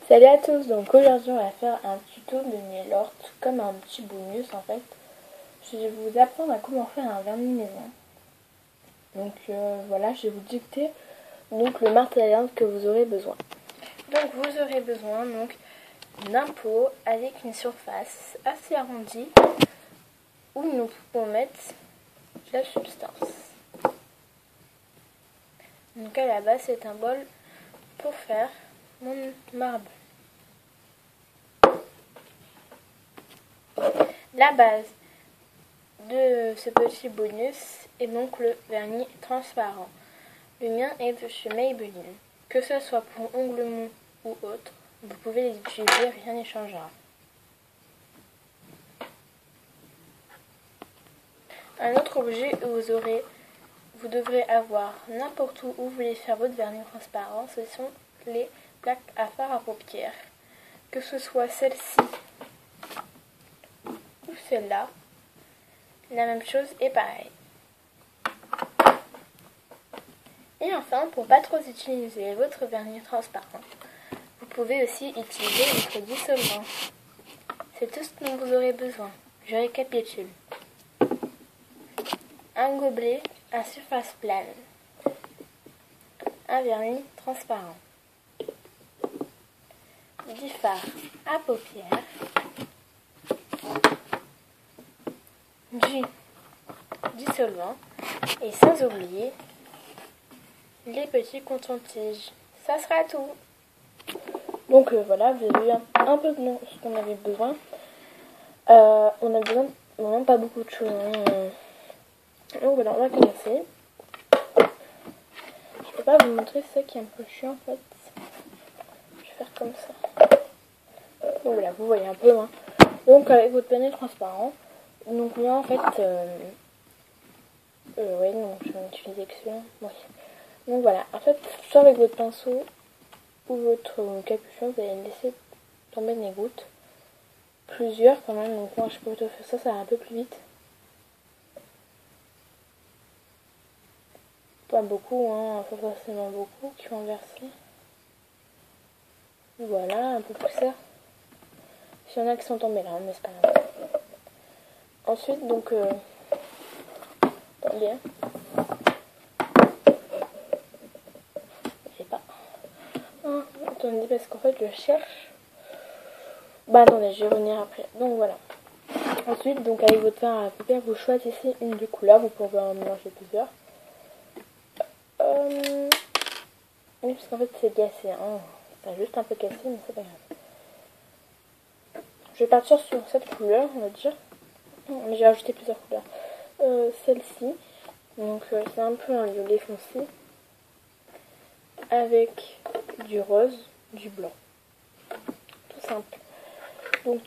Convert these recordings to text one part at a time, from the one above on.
Salut à tous, donc aujourd'hui on va faire un tuto de nail art, comme un petit bonus en fait. Je vais vous apprendre à comment faire un vernis maison. Donc voilà, je vais vous dicter donc le matériel que vous aurez besoin. Donc vous aurez besoin d'un pot avec une surface assez arrondie où nous pouvons mettre la substance. Donc à la base c'est un bol pour faire mon marbre. La base de ce petit bonus est donc le vernis transparent. Le mien est de chez Maybelline. Que ce soit pour ongles mous ou autre, vous pouvez les utiliser, rien n'y changera. Un autre objet que vous devrez avoir n'importe où vous voulez faire votre vernis transparent, ce sont les plaques à fard à paupières. Que ce soit celle-ci ou celle-là, la même chose est pareil. Et enfin, pour pas trop utiliser votre vernis transparent, vous pouvez aussi utiliser votre dissolvant. C'est tout ce dont vous aurez besoin. Je récapitule. Un gobelet à surface plane. Un vernis transparent. Du fard à paupières. Du dissolvant. Et sans oublier les petits coton-tiges. Ça sera tout. Donc voilà, vous avez vu un peu de ce qu'on avait besoin. On a besoin vraiment pas beaucoup de choses. Donc voilà, on va commencer. Je peux pas vous montrer ça qui est un peu chiant en fait. Je vais faire comme ça. Donc voilà, vous voyez un peu. Donc avec votre vernis transparent. Donc moi en fait, ouais, non, je vais utiliser que celui-là. Oui. Donc voilà, en fait, soit avec votre pinceau ou votre capuchon, vous allez laisser tomber des gouttes. Plusieurs quand même, donc moi je peux plutôt faire ça, ça va un peu plus vite. Pas beaucoup, pas forcément beaucoup qui vont verser. Voilà, un peu plus ça. S'il y en a qui sont tombés là, mais c'est pas grave. Ensuite, donc, attendez, je sais pas. Attendez, parce qu'en fait, je cherche. Bah attendez, je vais revenir après. Donc voilà. Ensuite, donc avec votre fard à paupières, vous choisissez une des couleurs. Vous pouvez en mélanger plusieurs. Oui, parce qu'en fait, c'est cassé. C'est juste un peu cassé, mais c'est pas grave. Je vais partir sur cette couleur, on va dire. Mais j'ai rajouté plusieurs couleurs. Celle-ci. Donc c'est un peu un violet foncé. Avec du rose, du blanc. Tout simple. Donc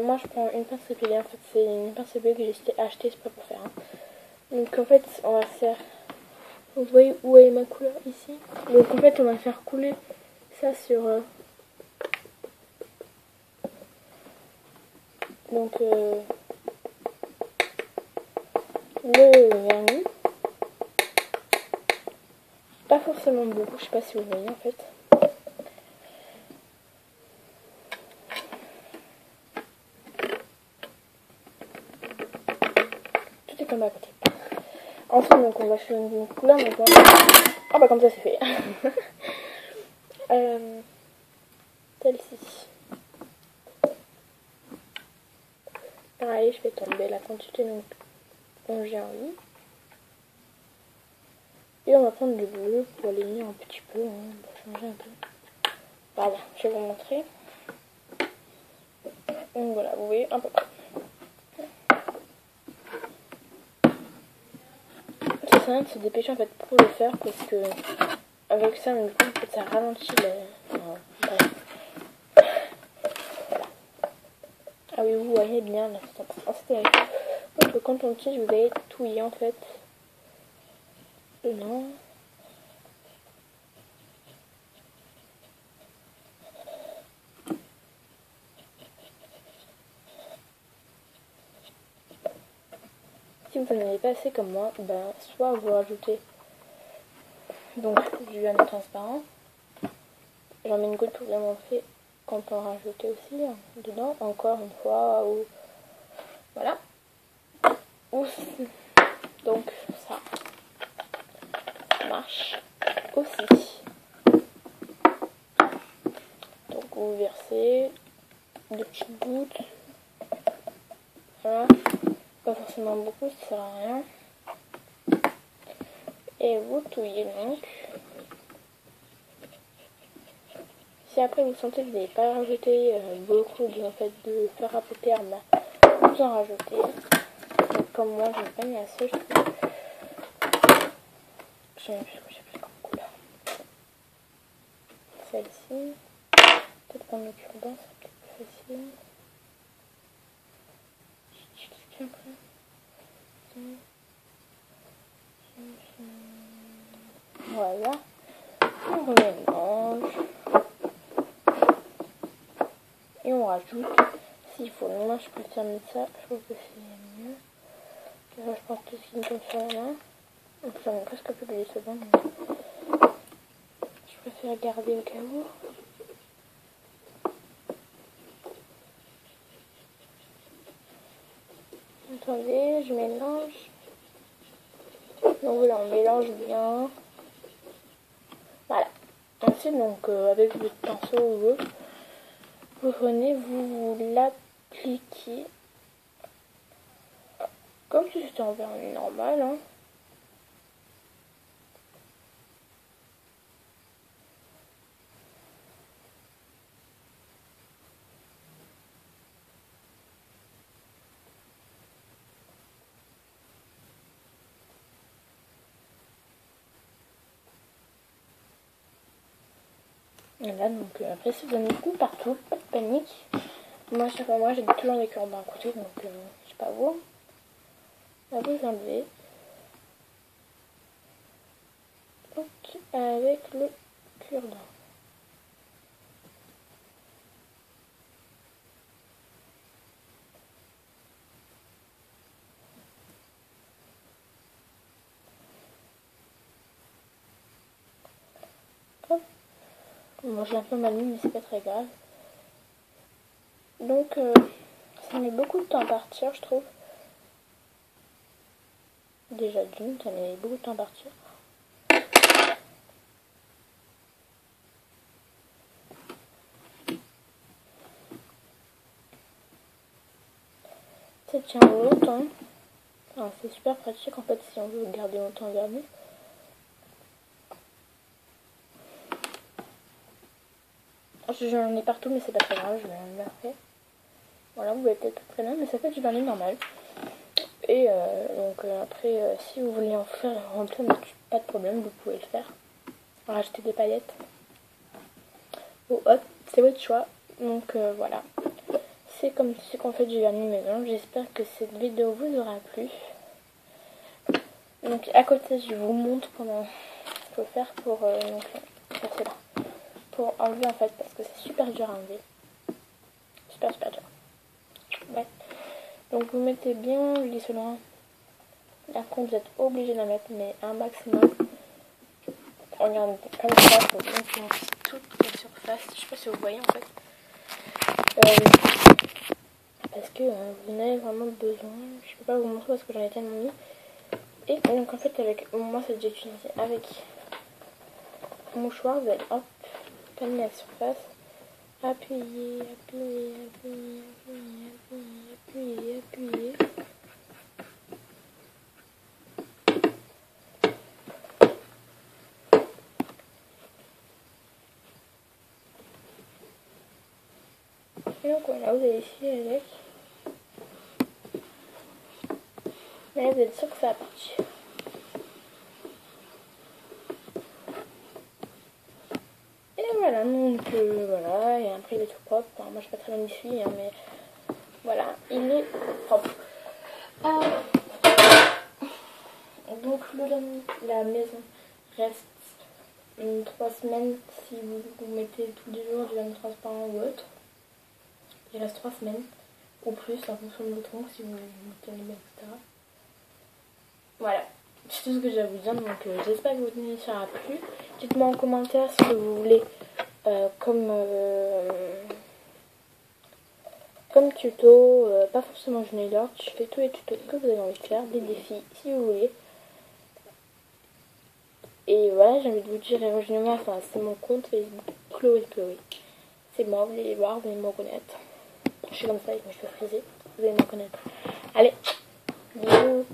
moi je prends une pince épilée. En fait c'est une pince épilée que j'ai achetée, c'est pas pour faire. Donc en fait on va faire... Vous voyez où est ma couleur ici. Donc en fait on va faire couler ça sur... Donc le vernis. Pas forcément beaucoup, je sais pas si vous voyez en fait. Tout est comme à côté. Ensuite donc on va faire une couleur. Donc ah bah comme ça c'est fait. Celle-ci. Pareil, je fais tomber la quantité dont j'ai envie. Et on va prendre du bleu pour aligner un petit peu, pour changer un peu. Voilà, je vais vous montrer. Donc voilà, vous voyez un peu. Ça sert à rien de se dépêcher en fait pour le faire parce que avec ça, du coup, en fait, ça ralentit bref. Voilà. Ah oui, vous voyez bien là, c'est avec quand on tige, vous allez touiller en fait. Non. Si vous n'en avez pas assez comme moi, ben, soit vous rajoutez donc du vernis transparent. J'en mets une goutte pour vous montrer qu'on peut en rajouter aussi hein, dedans, encore une fois, ou voilà. Aussi. Donc ça marche aussi. Donc vous versez de petites gouttes. Voilà. Pas forcément beaucoup, ça sert à rien. Et vous touillez donc. Si après vous sentez que vous n'avez pas rajouté beaucoup en fait, de fleur à paupières, vous en rajoutez. Donc, comme moi, je n'ai pas mis assez, je trouve. Je sais plus comme couleur. Celle-ci. Peut-être prendre le cure-dent, c'est peut-être plus facile. Voilà. On remélange. Et on rajoute, s'il faut. Moi, je préfère mettre ça. Je trouve que c'est mieux. Là, je pense tout ce qui me tombe sur la main. Donc, j'en ai presque plus de 10 secondes. Je préfère garder au cas où. Attendez, je mélange. Donc voilà, on mélange bien. Voilà. Ensuite, donc avec votre pinceau ou autre, vous prenez, vous l'appliquez comme si c'était en vernis normal. Hein. Et là, donc après, si vous en avez beaucoup partout, pas de panique. Moi, chaque fois, j'ai toujours des cure-dents à côté, donc je sais pas vous. Là, vous enlevez. Donc, avec le cure-dent. Hop. Bon, j'ai un peu mal mis, mais c'est pas très grave. Donc, ça met beaucoup de temps à partir, je trouve. Déjà d'une, ça met beaucoup de temps à partir. Ça tient longtemps. Enfin, c'est super pratique en fait si on veut garder longtemps vernis. J'en ai partout mais c'est pas très grave, je vais en faire. Voilà, vous voyez peut-être très bien, mais ça fait du vernis normal. Et donc après, si vous voulez en faire remplir, pas de problème, vous pouvez le faire. Rajouter des paillettes. Ou autre, c'est votre choix. Donc voilà. C'est comme si qu'on fait du vernis maison. J'espère que cette vidéo vous aura plu. Donc à côté, je vous montre comment il faut faire pour faire cela. Pour enlever en fait, parce que c'est super dur à enlever. Super dur. Ouais. Donc vous mettez bien le glycérine. Là, vous êtes obligé d'en mettre, mais un maximum. Regardez, comme ça, il faut bien purifier toute la surface. Je sais pas si vous voyez en fait. Parce que vous en avez vraiment besoin. Je peux pas vous montrer parce que j'en ai tellement mis. Et donc en fait, avec moi, c'est déjà utilisé avec un mouchoir. Vous allez hop, calmer la surface. Appuyez, appuyez, appuyez, appuyez, appuyez, appuyez. Et donc voilà, vous allez essayer avec. Mais là, vous êtes sûr que ça va partir. Et voilà, donc voilà, et après il est tout propre. Enfin, moi je suis pas très bien ici, hein, mais voilà, il est propre. Donc la maison reste 3 semaines si vous mettez tous les jours du vernis transparent ou autre. Il reste 3 semaines ou plus en fonction de votre ongle si vous mettez les mains, etc. Voilà, c'est tout ce que j'ai à vous dire. Donc j'espère que votre émission a plu. Dites-moi en commentaire ce que vous voulez comme comme tuto, pas forcément Journalord, je fais tous les tutos que vous avez envie de faire, des défis si vous voulez. Et voilà, j'ai envie de vous dire, rejoignez-moi, enfin c'est mon compte Facebook, Chloé. C'est moi, vous allez voir, vous allez me reconnaître. Je suis comme ça avec mes cheveux frisés, vous allez me reconnaître. Allez, bisous.